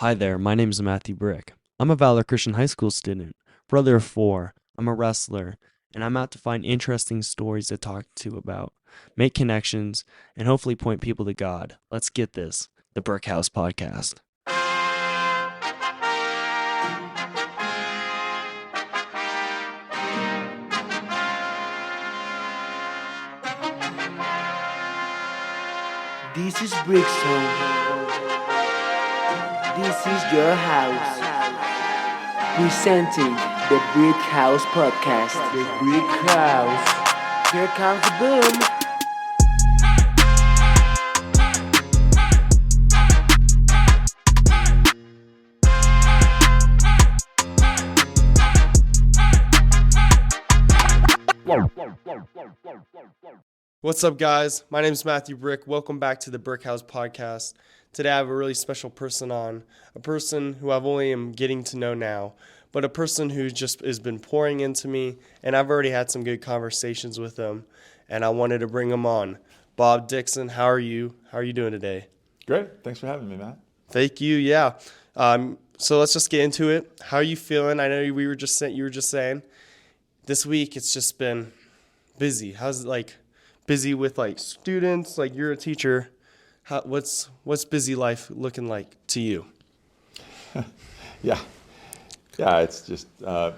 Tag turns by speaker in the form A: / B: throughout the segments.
A: Hi there, my name is Matthew Brick. I'm a Valor Christian High School student, brother of four. I'm a wrestler, and I'm out to find interesting stories to talk to about, make connections, and hopefully point people to God. Let's get this, the Brick House Podcast.
B: This is Brixton. This is your house. Presenting the Brick House Podcast. The Brick House. Here comes the boom.
C: What's up, guys? My name is Matthew Brick. Welcome back to the Brick House Podcast. Today I have a really special person on, a person who I've only am getting to know now, but a person who just has been pouring into me, and I've already had some good conversations with him, and I wanted to bring him on. Bob Dixon, how are you? How are you doing today?
D: Great. Thanks for having me, Matt.
C: Thank you. Yeah. So let's just get into it. How are you feeling? I know you were just saying this week it's just been busy. How's it like? Busy with like students, like you're a teacher. What's busy life looking like to you?
D: Yeah, it's just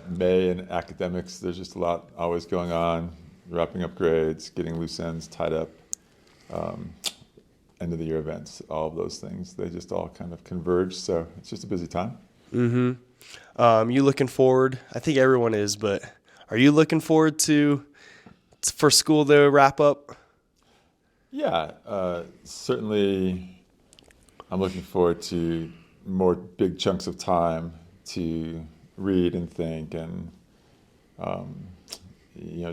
D: May and academics. There's just a lot always going on, wrapping up grades, getting loose ends tied up, end of the year events, all of those things. They just all kind of converge, so it's just a busy time.
C: Mm-hmm. You looking forward? I think everyone is, but are you looking forward for school to wrap up?
D: Yeah, certainly I'm looking forward to more big chunks of time to read and think and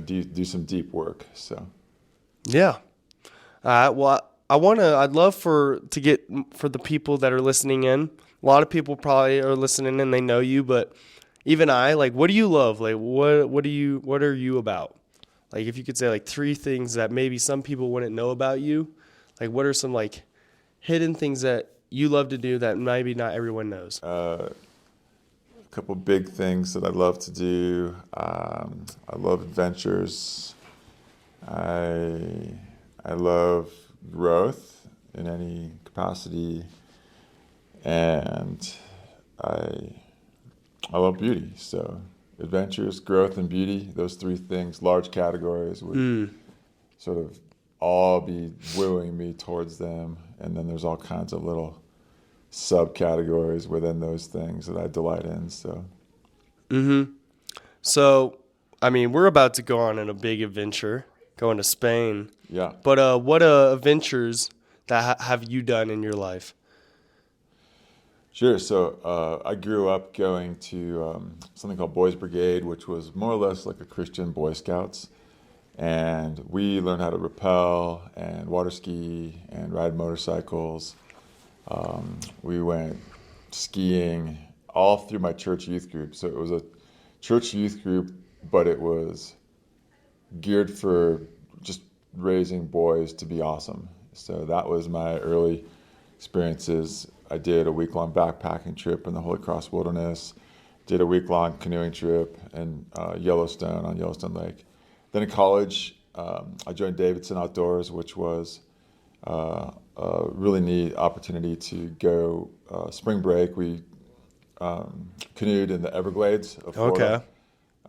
D: do some deep work. So
C: Yeah. Well, I'd love for the people that are listening in. A lot of people probably are listening and they know you, but even I, like, what do you love? Like, what are you about? Like, if you could say, like, 3 things that maybe some people wouldn't know about you, like, what are some, like, hidden things that you love to do that maybe not everyone knows?
D: a couple big things that I love to do. I love adventures. I love growth in any capacity, and I love beauty. So adventures, growth, and beauty, those 3 things, large categories, would sort of all be wooing me towards them. And then there's all kinds of little subcategories within those things that I delight in. So,
C: So, I mean, we're about to go on in a big adventure, going to Spain.
D: yeah.
C: But what adventures that have you done in your life?
D: Sure. So I grew up going to something called Boys Brigade, which was more or less like a Christian Boy Scouts. And we learned how to rappel and water ski and ride motorcycles. We went skiing all through my church youth group. So it was a church youth group, but it was geared for just raising boys to be awesome. So that was my early experiences. I did a week-long backpacking trip in the Holy Cross Wilderness, did a week-long canoeing trip in Yellowstone on Yellowstone Lake. Then in college, I joined Davidson Outdoors, which was a really neat opportunity to go spring break. We canoed in the Everglades of Florida.
C: Okay.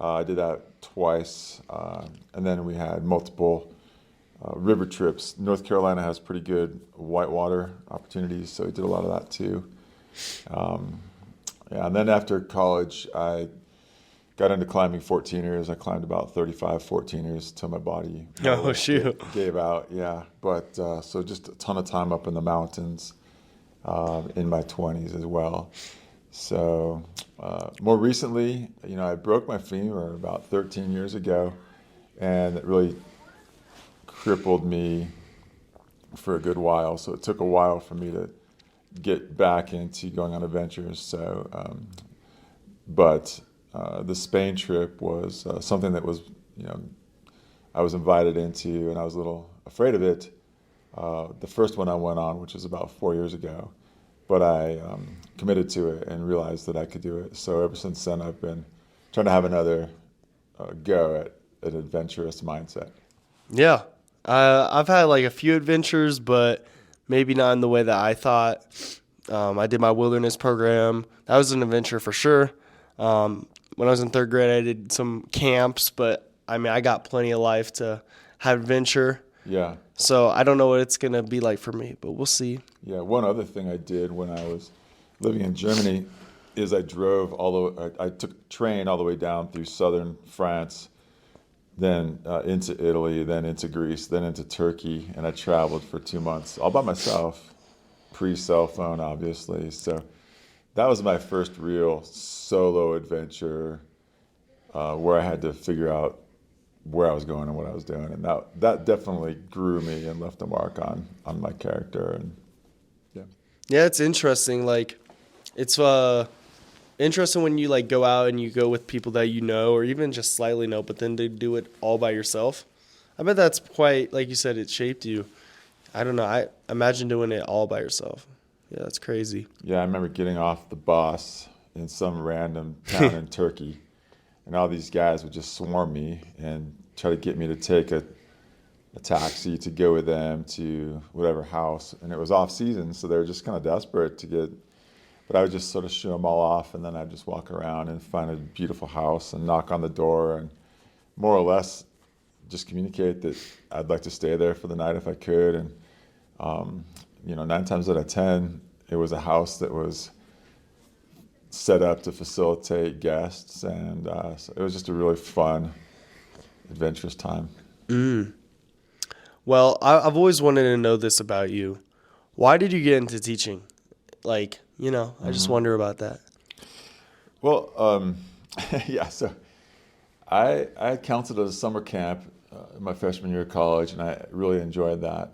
D: I did that twice, and then we had multiple river trips. North Carolina has pretty good whitewater opportunities, so we did a lot of that too. And then after college, I got into climbing 14ers. I climbed about 35 14ers till my body
C: Oh, shoot.
D: gave out. Yeah, but so just a ton of time up in the mountains in my 20s as well. So more recently, I broke my femur about 13 years ago, and it really crippled me for a good while. So it took a while for me to get back into going on adventures. So, but the Spain trip was something that was, I was invited into, and I was a little afraid of it. The first one I went on, which was about 4 years ago, but I committed to it and realized that I could do it. So ever since then, I've been trying to have another go at an adventurous mindset.
C: Yeah. I've had like a few adventures, but maybe not in the way that I thought. I did my wilderness program. That was an adventure for sure. When I was in third grade, I did some camps, but I mean, I got plenty of life to have adventure.
D: Yeah.
C: So I don't know what it's going to be like for me, but we'll see.
D: Yeah. One other thing I did when I was living in Germany is I drove I took train all the way down through southern France, then into Italy, then into Greece, then into Turkey, and I traveled for 2 months all by myself, pre-cell phone, obviously. So that was my first real solo adventure where I had to figure out where I was going and what I was doing, and that definitely grew me and left a mark on my character. And yeah,
C: Yeah, it's interesting. Like, it's interesting when you like go out and you go with people that you know or even just slightly know, but then to do it all by yourself. I bet that's quite, like you said, it shaped you. I don't know. I imagine doing it all by yourself. Yeah, that's crazy.
D: yeah. I remember getting off the bus in some random town in Turkey, and all these guys would just swarm me and try to get me to take a taxi to go with them to whatever house. And it was off season, so they were just kind of desperate to get. But I would just sort of shoo them all off, and then I'd just walk around and find a beautiful house and knock on the door and more or less just communicate that I'd like to stay there for the night if I could. And, 9 times out of 10, it was a house that was set up to facilitate guests. And so it was just a really fun, adventurous time.
C: Well, I've always wanted to know this about you. Why did you get into teaching? Like, I just wonder about that.
D: Well, yeah, so I had counseled at a summer camp in my freshman year of college, and I really enjoyed that.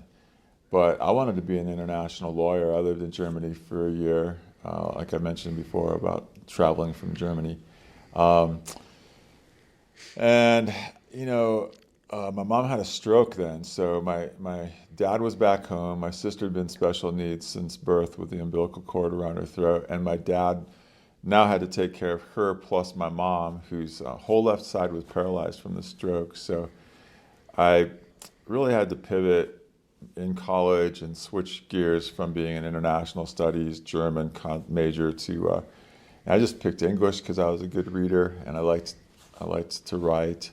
D: But I wanted to be an international lawyer. I lived in Germany for a year, like I mentioned before about traveling from Germany. And, my mom had a stroke then, so my dad was back home. My sister had been special needs since birth with the umbilical cord around her throat, and my dad now had to take care of her plus my mom, whose whole left side was paralyzed from the stroke. So I really had to pivot in college and switch gears from being an international studies German major to I just picked English because I was a good reader and I liked to write.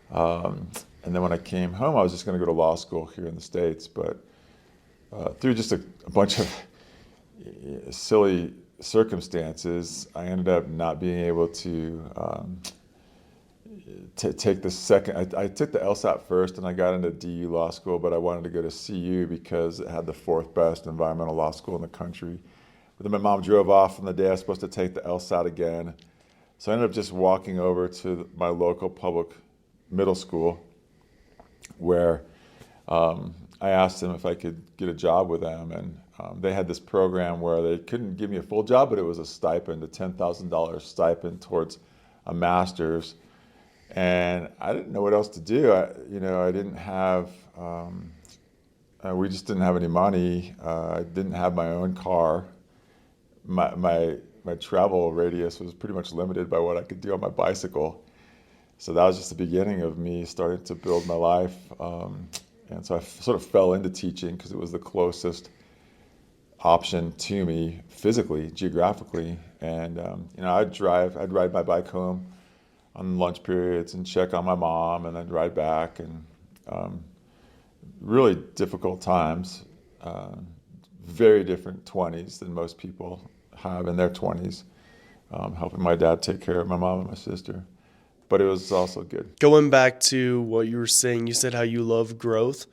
D: And then when I came home, I was just going to go to law school here in the States, but through just a bunch of silly circumstances, I ended up not being able to take the second. I took the LSAT first, and I got into DU Law School, but I wanted to go to CU because it had the fourth best environmental law school in the country. But then my mom drove off on the day I was supposed to take the LSAT again, so I ended up just walking over to my local public middle school, where I asked them if I could get a job with them, and they had this program where they couldn't give me a full job, but it was a stipend, a $10,000 stipend towards a master's. And I didn't know what else to do. I didn't have, we just didn't have any money. I didn't have my own car. My travel radius was pretty much limited by what I could do on my bicycle. So that was just the beginning of me starting to build my life. And so I sort of fell into teaching because it was the closest option to me physically, geographically. And, I'd ride my bike home on lunch periods and check on my mom, and then ride back. And really difficult times, very different 20s than most people have in their 20s, helping my dad take care of my mom and my sister. But it was also good.
C: Going back to what you were saying, you said how you love growth.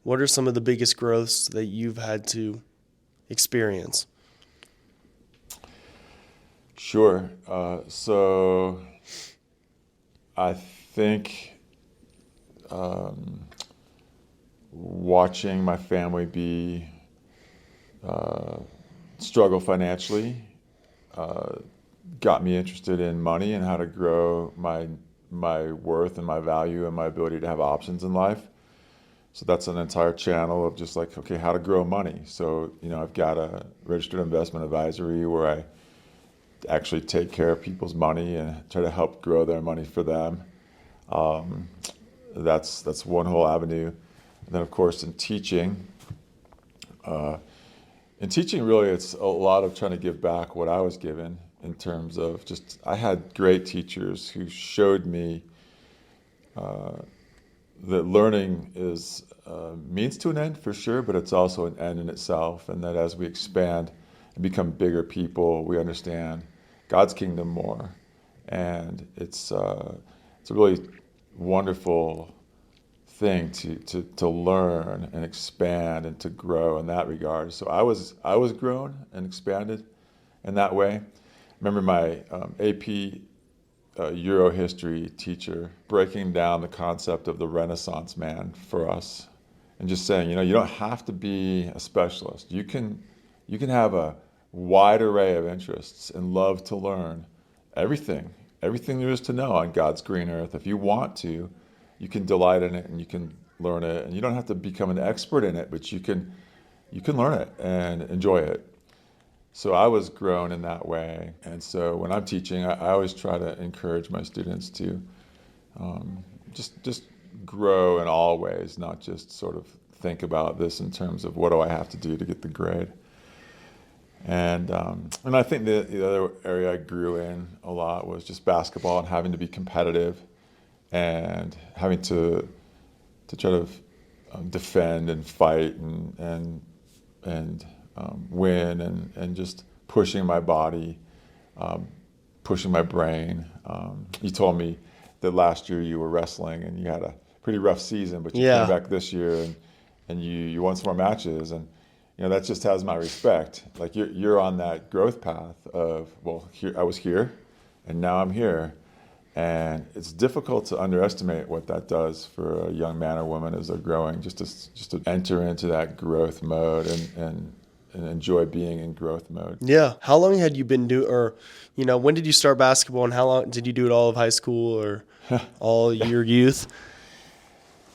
C: What are some of the biggest growths that you've had to experience?
D: Sure. So I think watching my family struggle financially got me interested in money and how to grow my worth and my value and my ability to have options in life. So that's an entire channel of just like, okay, how to grow money. So, I've got a registered investment advisory where I actually take care of people's money and try to help grow their money for them. That's one whole avenue. And then, of course, in teaching, really, it's a lot of trying to give back what I was given in terms of I had great teachers who showed me that learning is means to an end for sure, but it's also an end in itself. And that as we expand and become bigger people, we understand God's kingdom more. And it's a really wonderful thing to learn and expand and to grow in that regard. So I was grown and expanded in that way. I remember my AP Euro history teacher breaking down the concept of the Renaissance man for us and just saying, you don't have to be a specialist. You can have a wide array of interests and love to learn everything there is to know on God's green earth. If you want to, you can delight in it and you can learn it, and you don't have to become an expert in it, but you can learn it and enjoy it. So I was grown in that way. And so when I'm teaching, I always try to encourage my students to just grow in all ways, not just sort of think about this in terms of what do I have to do to get the grade. And I think the other area I grew in a lot was just basketball and having to be competitive and having to try to defend and fight and win and just pushing my body, pushing my brain. You told me that last year you were wrestling and you had a pretty rough season, but you came back this year and you won some more matches, and that just has my respect. Like you're on that growth path of, well, here I was here, and now I'm here. And it's difficult to underestimate what that does for a young man or woman as they're growing, just to enter into that growth mode and enjoy being in growth mode.
C: Yeah. How long had you been when did you start basketball, and how long did you do it all of high school or all your youth?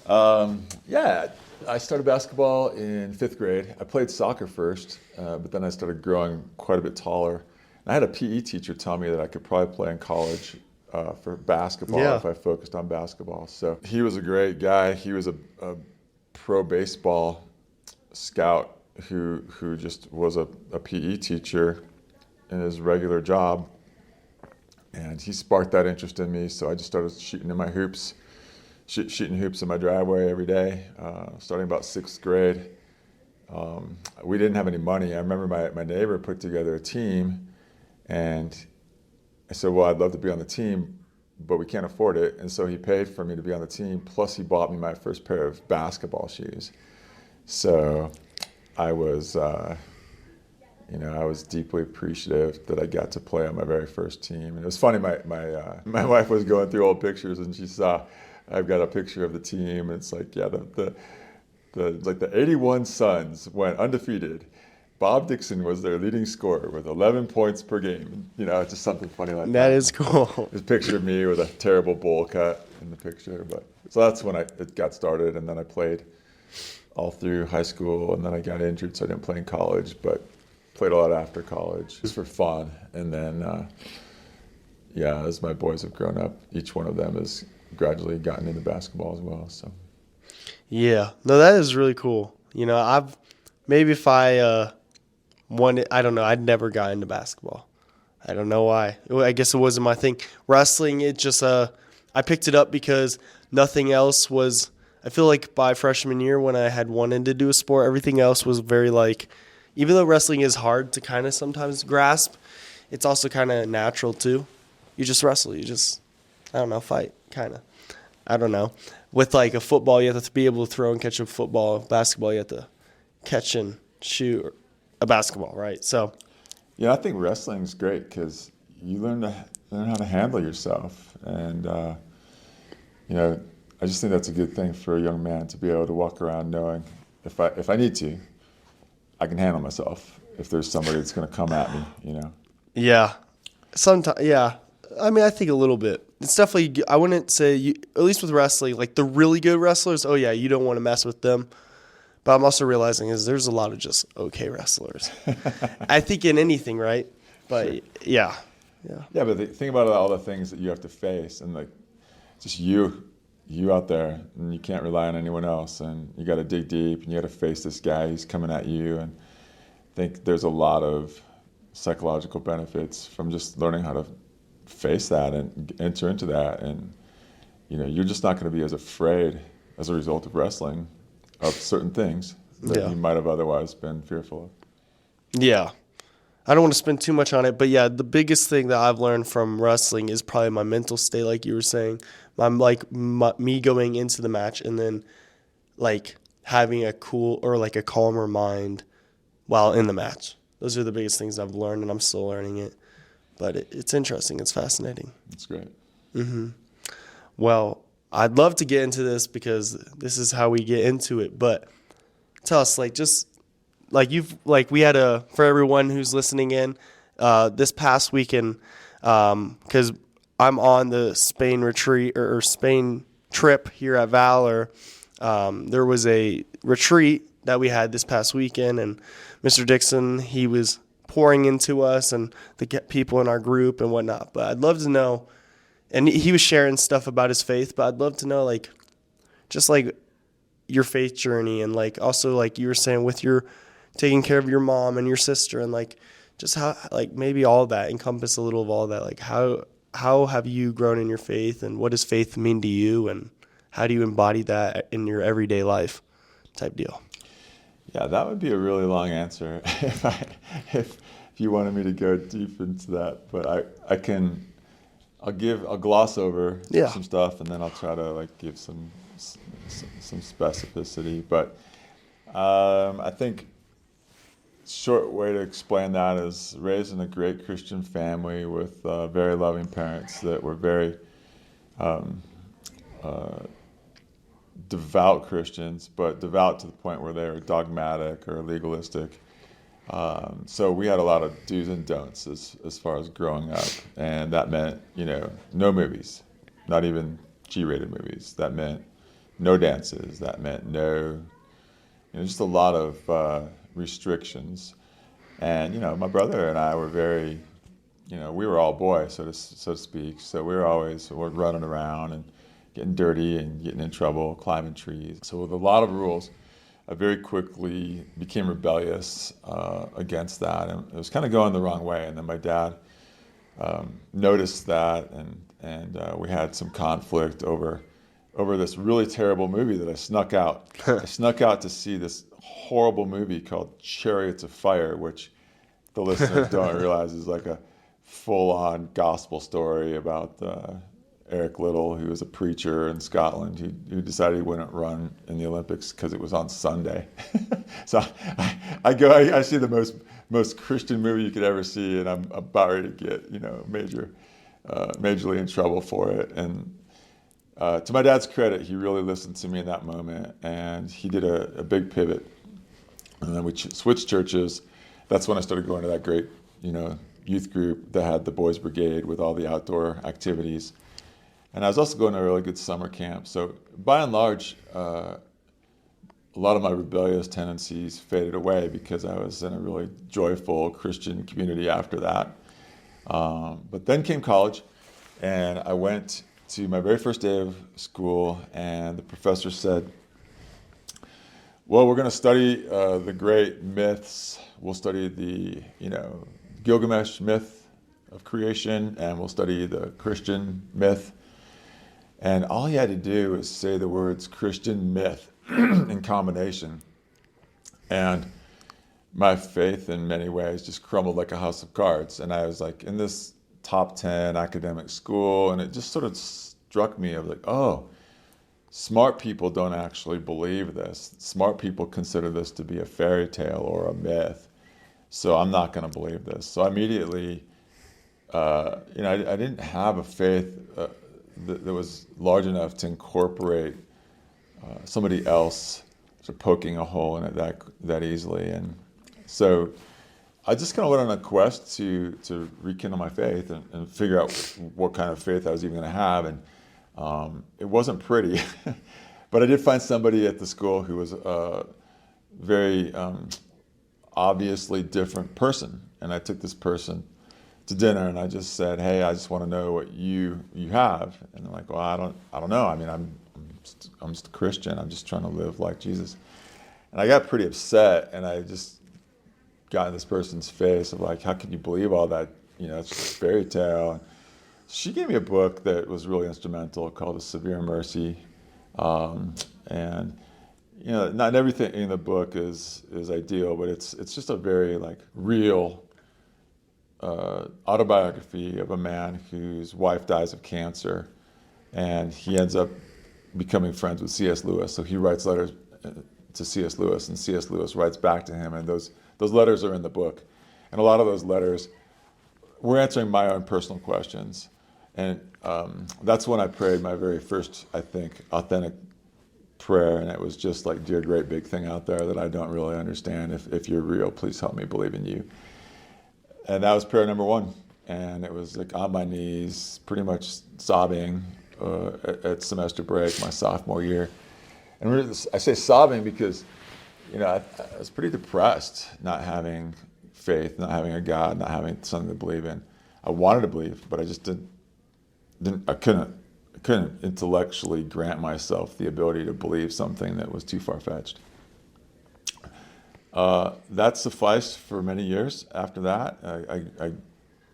D: Yeah, I started basketball in 5th grade. I played soccer first, but then I started growing quite a bit taller. And I had a PE teacher tell me that I could probably play in college for basketball if I focused on basketball. So he was a great guy. He was a pro baseball scout who just was a PE teacher in his regular job. And he sparked that interest in me, so I just started shooting hoops in my driveway every day, starting about 6th grade. We didn't have any money. I remember my neighbor put together a team, and I said, well, I'd love to be on the team, but we can't afford it. And so he paid for me to be on the team, plus he bought me my first pair of basketball shoes. So I was, I was deeply appreciative that I got to play on my very first team. And it was funny, my wife was going through old pictures, and she saw I've got a picture of the team, and it's like, the 81 Suns went undefeated. Bob Dixon was their leading scorer with 11 points per game. It's just something funny like that.
C: That is cool.
D: There's a picture of me with a terrible bowl cut in the picture. So that's when it got started, and then I played all through high school, and then I got injured, so I didn't play in college, but played a lot after college just for fun. And then, as my boys have grown up, each one of them has gradually gotten into basketball as well. So,
C: yeah, no, that is really cool. If I I don't know, I'd never got into basketball. I don't know why. I guess it wasn't my thing. Wrestling, it just I picked it up because nothing else was. I feel like by freshman year when I had wanted to do a sport, everything else was very even though wrestling is hard to kind of sometimes grasp, it's also kind of natural too. You just wrestle. You just, I don't know, fight, kind of. I don't know. With a football, you have to be able to throw and catch a football. Basketball, you have to catch and shoot a basketball, right? So,
D: yeah, I think wrestling is great because you learn how to handle yourself, and I just think that's a good thing for a young man to be able to walk around knowing if I need to, I can handle myself if there's somebody that's going to come at me,
C: Yeah. Sometimes, yeah. I mean, I think a little bit. It's definitely, I wouldn't say, at least with wrestling, like the really good wrestlers, oh yeah, you don't want to mess with them. But I'm also realizing there's a lot of just okay wrestlers. I think in anything, right? But
D: Sure.
C: yeah.
D: Yeah, but think about all the things that you have to face, and like just you out there, and you can't rely on anyone else, and you got to dig deep, and you got to face this guy who's coming at you, and I think there's a lot of psychological benefits from just learning how to face that and enter into that, and you're just not going to be as afraid as a result of wrestling of certain things that
C: Yeah.
D: you might have otherwise been fearful of.
C: Yeah. I don't want to spend too much on it, but yeah, the biggest thing that I've learned from wrestling is probably my mental state, like you were saying. Me going into the match and then like having a cool or like a calmer mind while in the match. Those are the biggest things I've learned, and I'm still learning it. But it's interesting. It's fascinating.
D: It's great.
C: Well, I'd love to get into this because this is how we get into it. But tell us, we had for everyone who's listening in, this past weekend, because I'm on the Spain retreat or Spain trip here at Valor. There was a retreat that we had this past weekend, and Mr. Dixon, he was pouring into us and the people in our group and whatnot. But I'd love to know, and he was sharing stuff about his faith, but I'd love to know, just your faith journey, and also you were saying with your taking care of your mom and your sister, and just how maybe all that encompass a little of all that. How have you grown in your faith, and what does faith mean to you, and how do you embody that in your everyday life type deal?
D: Yeah, that would be a really long answer if you wanted me to go deep into that. But I'll gloss over some stuff, and then I'll try to give some specificity. But I think short way to explain that is raised in a great Christian family with very loving parents that were very devout Christians, but devout to the point where they were dogmatic or legalistic. So we had a lot of do's and don'ts as far as growing up, and that meant no movies, not even G-rated movies. That meant no dances. That meant no, just a lot of restrictions. And my brother and I were very, we were all boys, so to speak. So we were always running around and getting dirty and getting in trouble, climbing trees. So with a lot of rules, I very quickly became rebellious against that, and it was kind of going the wrong way. And then my dad noticed that, and we had some conflict over this really terrible movie that I snuck out. I snuck out to see this horrible movie called Chariots of Fire, which the listeners don't realize is like a full-on gospel story about Eric Liddell, who was a preacher in Scotland, who decided he wouldn't run in the Olympics because it was on Sunday. So I see the most Christian movie you could ever see, and I'm about ready to get majorly in trouble for it. And to my dad's credit, he really listened to me in that moment, and he did a big pivot. And then we switched churches. That's when I started going to that great youth group that had the Boys Brigade with all the outdoor activities. And I was also going to a really good summer camp. So by and large, a lot of my rebellious tendencies faded away because I was in a really joyful Christian community after that. But then came college, and I went to my very first day of school, and the professor said, well, we're going to study the great myths. We'll study the, Gilgamesh myth of creation, and we'll study the Christian myth. And all he had to do was say the words Christian myth in combination. And my faith in many ways just crumbled like a house of cards. And I was in this top 10 academic school, and it just sort of struck me of oh, smart people don't actually believe this. Smart people consider this to be a fairy tale or a myth. So I'm not going to believe this. So immediately, I didn't have a faith that was large enough to incorporate somebody else sort of poking a hole in it that easily. And so I just kind of went on a quest to rekindle my faith and figure out what kind of faith I was even going to have. And it wasn't pretty, but I did find somebody at the school who was a very obviously different person. And I took this person to dinner, and I just said, "Hey, I just want to know what you have." And they're like, "Well, I don't know. I mean, I'm just a Christian. I'm just trying to live like Jesus." And I got pretty upset, and I just got in this person's face of like, "How can you believe all that? You know, it's just fairy tale." And she gave me a book that was really instrumental called "A Severe Mercy," and you know, not everything in the book is ideal, but it's just a very like real autobiography of a man whose wife dies of cancer, and he ends up becoming friends with C.S. Lewis. So he writes letters to C.S. Lewis, and C.S. Lewis writes back to him, and those letters are in the book. And a lot of those letters were answering my own personal questions. And that's when I prayed my very first, I think, authentic prayer, and it was just like, "Dear great big thing out there that I don't really understand, if you're real, please help me believe in you." And that was prayer number one. And it was like on my knees, pretty much sobbing at semester break, my sophomore year. And really, I say sobbing because, you know, I was pretty depressed, not having faith, not having a God, not having something to believe in. I wanted to believe, but I just I couldn't intellectually grant myself the ability to believe something that was too far-fetched. That sufficed for many years after that. I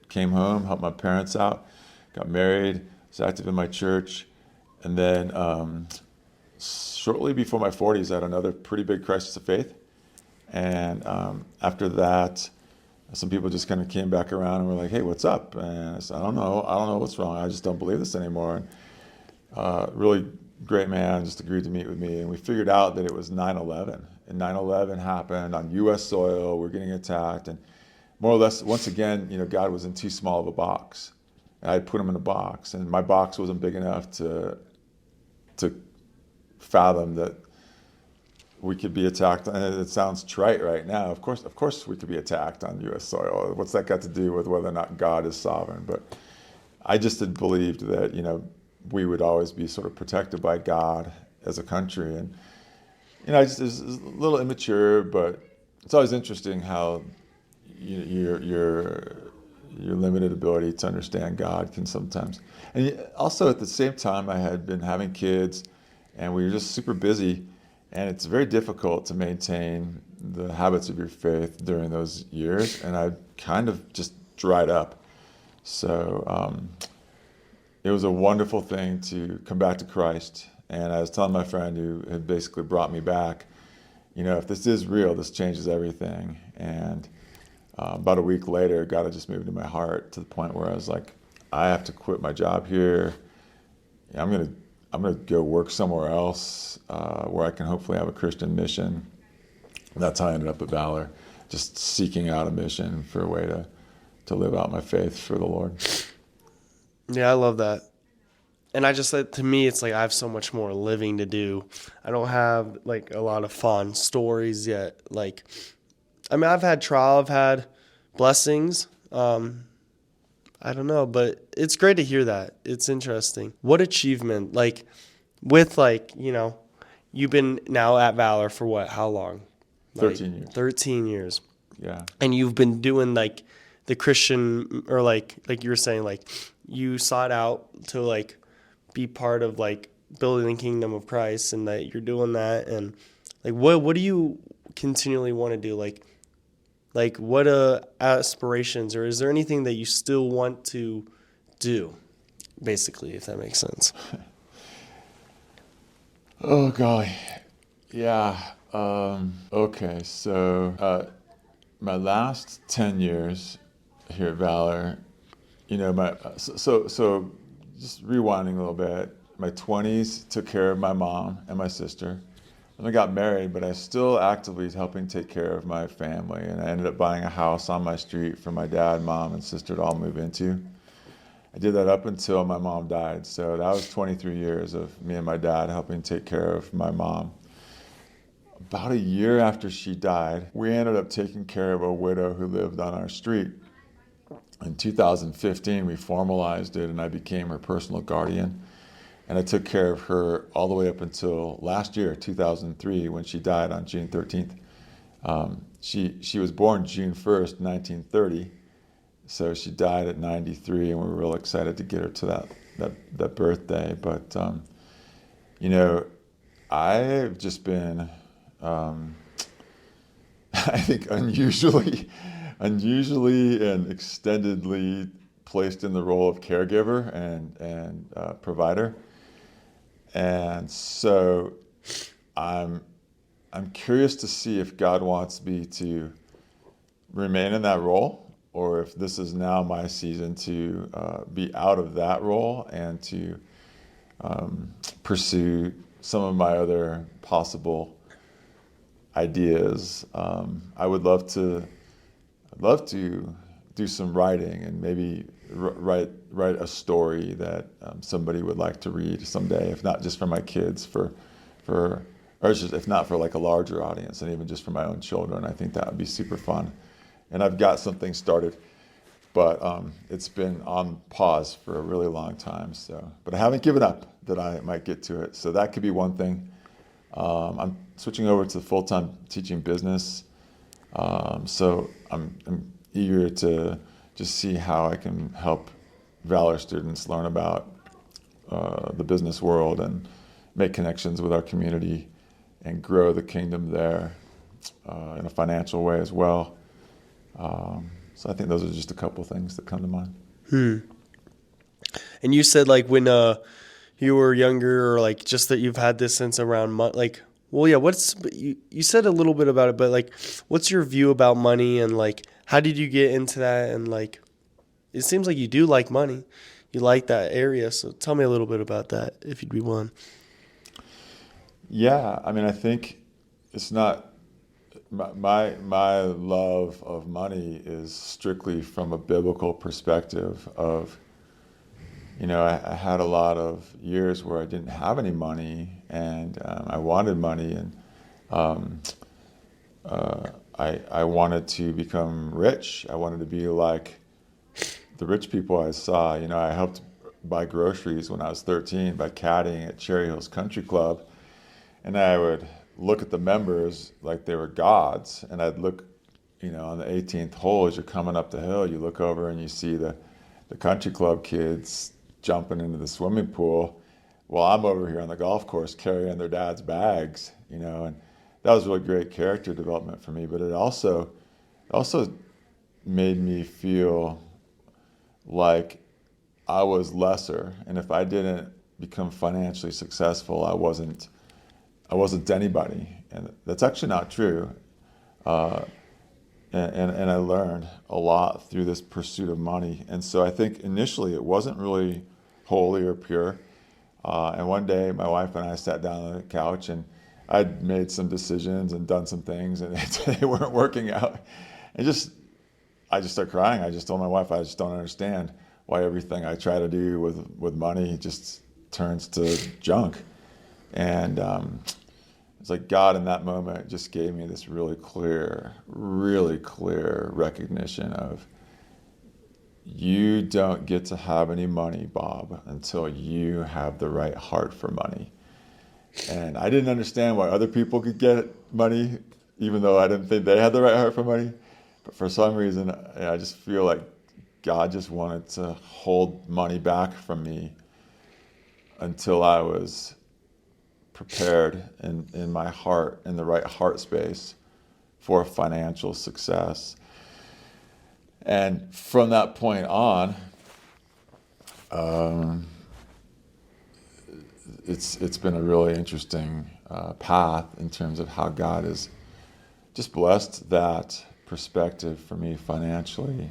D: came home, helped my parents out, got married, was active in my church, and then shortly before my 40s, I had another pretty big crisis of faith. And after that, some people just kind of came back around and were like, "Hey, what's up?" And I said, I don't know what's wrong. I just don't believe this anymore." And really great man just agreed to meet with me, and we figured out that it was 9/11. And 9/11 happened on U.S. soil. We're getting attacked, and more or less, once again, you know, God was in too small of a box. And I put him in a box, and my box wasn't big enough to fathom that we could be attacked. And it sounds trite right now. Of course, we could be attacked on U.S. soil. What's that got to do with whether or not God is sovereign? But I just had believed that, you know, we would always be sort of protected by God as a country. And, you know, it's a little immature, but it's always interesting how your limited ability to understand God can sometimes. And also at the same time, I had been having kids, and we were just super busy, and it's very difficult to maintain the habits of your faith during those years, and I kind of just dried up. So it was a wonderful thing to come back to Christ. And I was telling my friend who had basically brought me back, you know, if this is real, this changes everything. And about a week later, God had just moved in my heart to the point where I was like, I have to quit my job here. I'm gonna go work somewhere else where I can hopefully have a Christian mission. And that's how I ended up at Valor, just seeking out a mission for a way to live out my faith for the Lord.
C: Yeah, I love that. And I just said, to me, it's like I have so much more living to do. I don't have like a lot of fun stories yet. Like, I mean, I've had trial, I've had blessings. I don't know, but it's great to hear that. It's interesting. What achievement, like with like, you know, you've been now at Valor for what, how long?
D: 13 years.
C: 13 years.
D: Yeah.
C: And you've been doing like the Christian, or like you were saying, like you sought out to like be part of like building the kingdom of Christ, and that you're doing that. And like, what do you continually want to do? Like what aspirations, or is there anything that you still want to do, basically, if that makes sense?
D: Oh, golly. Yeah. Okay. So my last 10 years here at Valor, you know, so just rewinding a little bit, my 20s took care of my mom and my sister. And I got married, but I still actively was helping take care of my family. And I ended up buying a house on my street for my dad, mom, and sister to all move into. I did that up until my mom died. So that was 23 years of me and my dad helping take care of my mom. about a year after she died, we ended up taking care of a widow who lived on our street. In 2015, we formalized it, and I became her personal guardian. And I took care of her all the way up until last year, 2003, when she died on June 13th. She was born June 1st, 1930. So she died at 93, and we were real excited to get her to that birthday. But, you know, I've just been, I think, unusually and extendedly placed in the role of caregiver and provider. And so I'm curious to see if God wants me to remain in that role, or if this is now my season to be out of that role and to pursue some of my other possible ideas. I would love to do some writing and maybe write a story that somebody would like to read someday, if not just for my kids, or just, if not for like a larger audience, and even just for my own children. I think that would be super fun. And I've got something started, but it's been on pause for a really long time. But I haven't given up that I might get to it. So that could be one thing. I'm switching over to full-time teaching business. So I'm eager to just see how I can help Valor students learn about the business world and make connections with our community and grow the kingdom there in a financial way as well. So I think those are just a couple things that come to mind.
C: And you said like when you were younger, or like just that you've had this sense around money, like, well, yeah, you said a little bit about it, but like, what's your view about money, and like, how did you get into that? And like, it seems like you do like money. You like that area. So tell me a little bit about that, if you'd be willing.
D: Yeah, I mean, I think it's not my love of money is strictly from a biblical perspective of, you know, I had a lot of years where I didn't have any money, and I wanted money, and I wanted to become rich. I wanted to be like the rich people I saw. You know, I helped buy groceries when I was 13 by caddying at Cherry Hills Country Club. And I would look at the members like they were gods. And I'd look, you know, on the 18th hole, as you're coming up the hill, you look over and you see the country club kids jumping into the swimming pool while I'm over here on the golf course carrying their dad's bags, you know. And that was really great character development for me. But it also made me feel like I was lesser. And if I didn't become financially successful, I wasn't anybody, and that's actually not true. And I learned a lot through this pursuit of money. And so I think initially it wasn't really holy or pure. And one day my wife and I sat down on the couch, and I'd made some decisions and done some things, and they weren't working out. And I just started crying. I just told my wife, I just don't understand why everything I try to do with money just turns to junk. And it's like God in that moment just gave me this really clear recognition of, you don't get to have any money, Bob, until you have the right heart for money. And I didn't understand why other people could get money, even though I didn't think they had the right heart for money. But for some reason, I just feel like God just wanted to hold money back from me until I was prepared in my heart, in the right heart space for financial success. And from that point on, it's been a really interesting path in terms of how God has just blessed that perspective for me financially,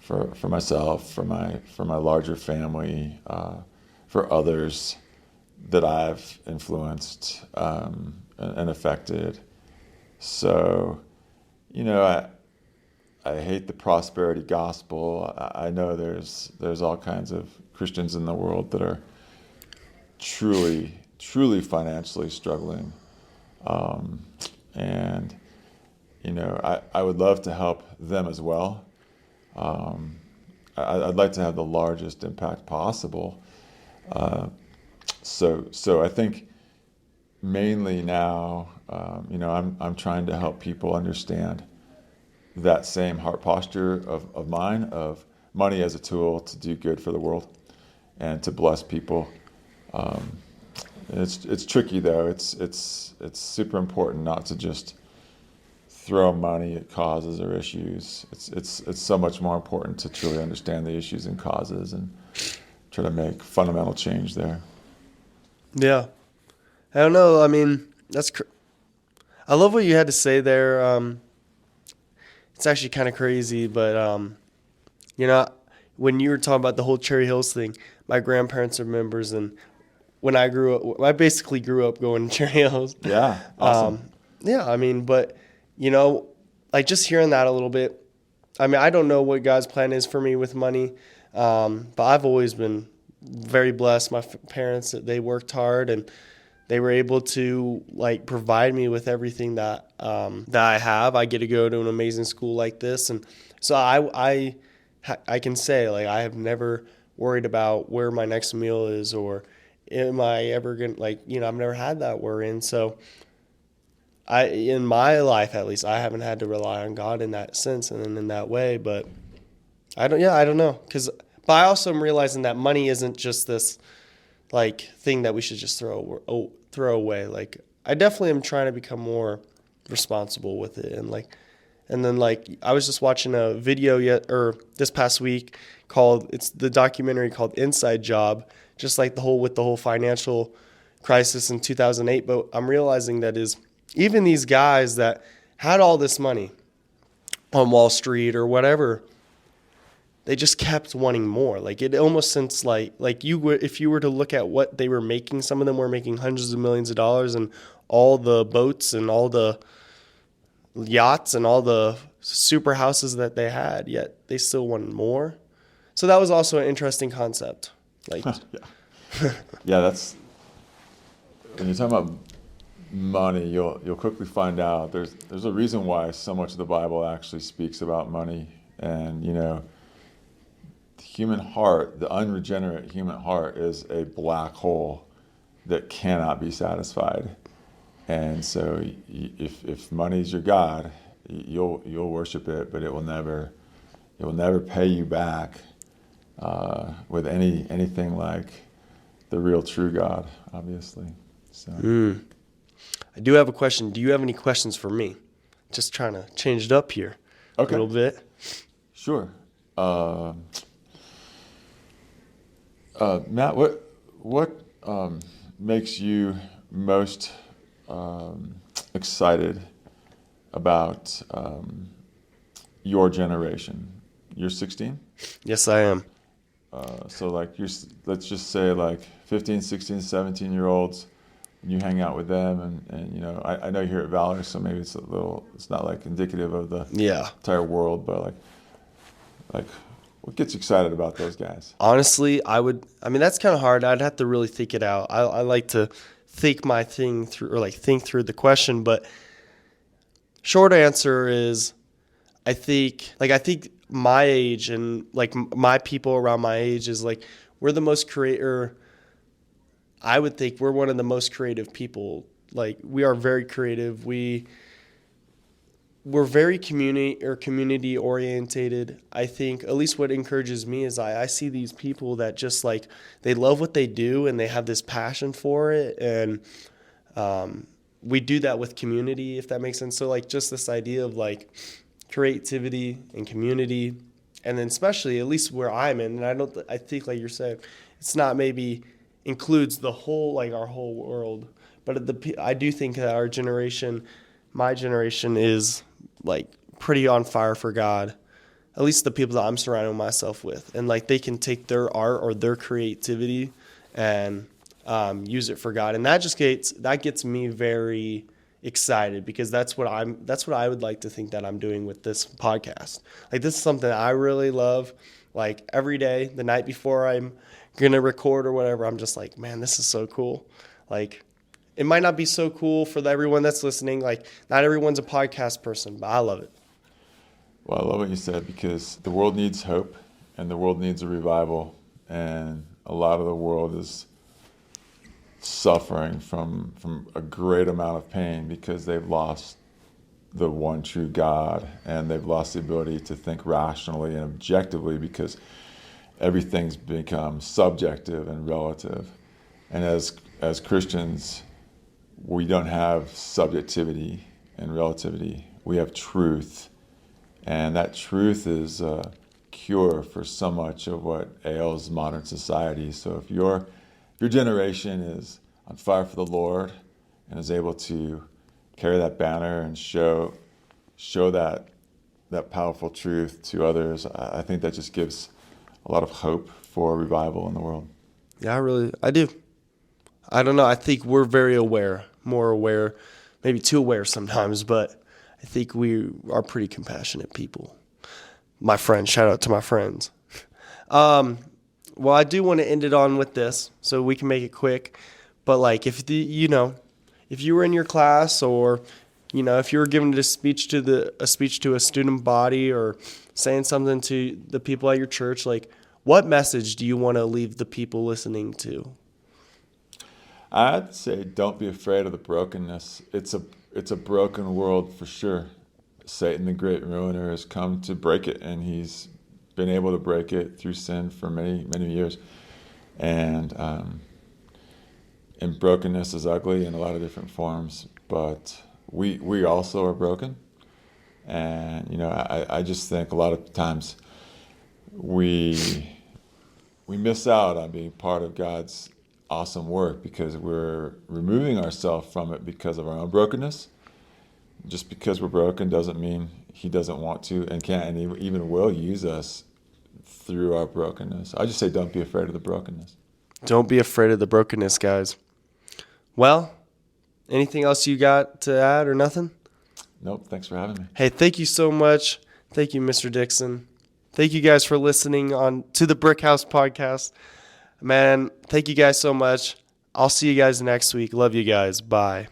D: for myself, for my larger family, for others that I've influenced and affected. So, you know, I hate the prosperity gospel. I know there's all kinds of Christians in the world that are truly financially struggling. And, I would love to help them as well. I'd like to have the largest impact possible. So I think mainly now, I'm trying to help people understand that same heart posture of mine, of money as a tool to do good for the world and to bless people. It's tricky though. It's super important not to just throw money at causes or issues. It's so much more important to truly understand the issues and causes and try to make fundamental change there.
C: Yeah. I don't know. I mean, I love what you had to say there. It's actually kind of crazy, but when you were talking about the whole Cherry Hills thing, my grandparents are members, and when I grew up, I basically grew up going to Cherry Hills.
D: Yeah, awesome.
C: Yeah, I mean, but like just hearing that a little bit. I mean, I don't know what God's plan is for me with money, but I've always been very blessed. My parents, they worked hard and they were able to like provide me with everything that I have. I get to go to an amazing school like this, and so I can say like I have never worried about where my next meal is or am I ever gonna I've never had that worry, and so in my life at least I haven't had to rely on God in that sense and in that way. But I don't know but I also am realizing that money isn't just this like thing that we should just throw away. Like I definitely am trying to become more responsible with it, and then I was just watching a video this past week it's the documentary called Inside Job, just like the whole financial crisis in 2008. But I'm realizing that is even these guys that had all this money on Wall Street or whatever, they just kept wanting more. Like it almost since if you were to look at what they were making, some of them were making hundreds of millions of dollars and all the boats and all the yachts and all the super houses that they had, yet they still wanted more. So that was also an interesting concept.
D: Yeah. Yeah, that's when you're talking about money, you'll quickly find out there's a reason why so much of the Bible actually speaks about money. And the human heart, the unregenerate human heart, is a black hole that cannot be satisfied. And so if money's your God, you'll worship it, but it will never pay you back with anything like the real true God, obviously. So
C: I do have a question. Do you have any questions for me? Just trying to change it up here a little bit.
D: Sure. Matt, what makes you most excited about your generation? You're 16?
C: Yes, I am.
D: So let's just say 15, 16, 17-year-olds, you hang out with them and I know you're here at Valor, so maybe it's not indicative of the entire world, but what gets you excited about those guys?
C: Honestly, that's kind of hard. I'd have to really think it out. I like to think my thing through, or think through the question, but short answer is I think my age and my people around my age is we're the most creator. I would think we're one of the most creative people. We are very creative. We're very community orientated. I think at least what encourages me is I see these people that just they love what they do and they have this passion for it, and we do that with community, if that makes sense. So just this idea of creativity and community, and then especially at least where I'm in, and I think you're saying, it's not maybe includes the whole our whole world, but I do think that our generation, my generation, is pretty on fire for God. At least the people that I'm surrounding myself with, and they can take their art or their creativity and use it for God, and that gets me very excited, because that's what I would like to think that I'm doing with this podcast. This is something I really love. Every day, the night before I'm gonna record or whatever, I'm just man, this is so cool. it might not be so cool for everyone that's listening. Like, not everyone's a podcast person, but I love it.
D: Well, I love what you said, because the world needs hope and the world needs a revival. And a lot of the world is suffering from a great amount of pain because they've lost the one true God, and they've lost the ability to think rationally and objectively because everything's become subjective and relative. And as Christians, we don't have subjectivity and relativity. We have truth. And that truth is a cure for so much of what ails modern society. So if your generation is on fire for the Lord and is able to carry that banner and show that powerful truth to others, I think that just gives a lot of hope for revival in the world.
C: Yeah, I do. I don't know. I think we're very aware, more aware, maybe too aware sometimes, but I think we are pretty compassionate people. My friends, shout out to my friends. Well, I do want to end it on with this, so we can make it quick. But like, if you were in your class, or if you were giving a speech to a student body, or saying something to the people at your church, like, what message do you want to leave the people listening to?
D: I'd say don't be afraid of the brokenness. It's a broken world for sure. Satan, the great ruiner, has come to break it, and he's been able to break it through sin for many, many years. And brokenness is ugly in a lot of different forms, but we also are broken. And I just think a lot of times we miss out on being part of God's awesome work because we're removing ourselves from it because of our own brokenness. Just because we're broken doesn't mean he doesn't want to and can't and even will use us through our brokenness. I just say don't be afraid of the brokenness.
C: Don't be afraid of the brokenness, guys. Well, anything else you got to add or nothing?
D: Nope, thanks for having me.
C: Hey, thank you so much. Thank you, Mr. Dixon. Thank you guys for listening on to the Brick House Podcast. Man, thank you guys so much. I'll see you guys next week. Love you guys. Bye.